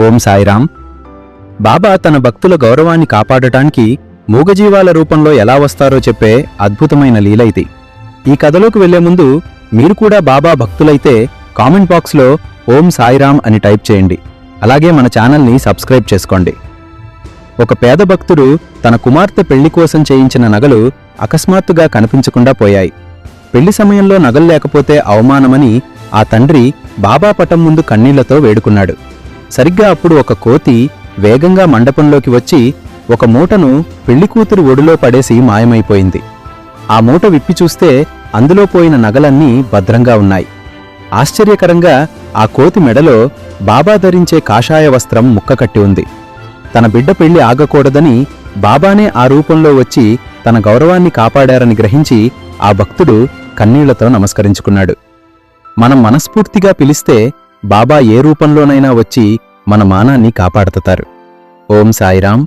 ఓం సాయిరాం. బాబా తన భక్తుల గౌరవాన్ని కాపాడటానికి మూగజీవాల రూపంలో ఎలా వస్తారో చెప్పే అద్భుతమైన లీల ఇది. ఈ కథలోకి వెళ్లే ముందు మీరు కూడా బాబా భక్తులైతే కామెంట్ బాక్స్లో ఓం సాయిరాం అని టైప్ చేయండి. అలాగే మన ఛానల్ని సబ్స్క్రైబ్ చేసుకోండి. ఒక పేద భక్తుడు తన కుమార్తె పెళ్లి కోసం చేయించిన నగలు అకస్మాత్తుగా కనిపించకుండా పోయాయి. పెళ్లి సమయంలో నగలు లేకపోతే అవమానమని ఆ తండ్రి బాబా పటం ముందు కన్నీళ్లతో వేడుకున్నాడు. సరిగ్గా అప్పుడు ఒక కోతి వేగంగా మండపంలోకి వచ్చి ఒక మూటను పెళ్లికూతురు ఒడిలో పడేసి మాయమైపోయింది. ఆ మూట విప్పి చూస్తే అందులో పోయిన నగలన్నీ భద్రంగా ఉన్నాయి. ఆశ్చర్యకరంగా ఆ కోతి మెడలో బాబా ధరించే కాషాయ వస్త్రం ముక్కకట్టి ఉంది. తన బిడ్డ పెళ్లి ఆగకూడదని బాబానే ఆ రూపంలో వచ్చి తన గౌరవాన్ని కాపాడారని గ్రహించి ఆ భక్తుడు కన్నీళ్లతో నమస్కరించుకున్నాడు. మనం మనస్ఫూర్తిగా పిలిస్తే బాబా ఏ రూపంలోనైనా వచ్చి మన మానాన్ని కాపాడుతారు. ఓం సాయిరాం.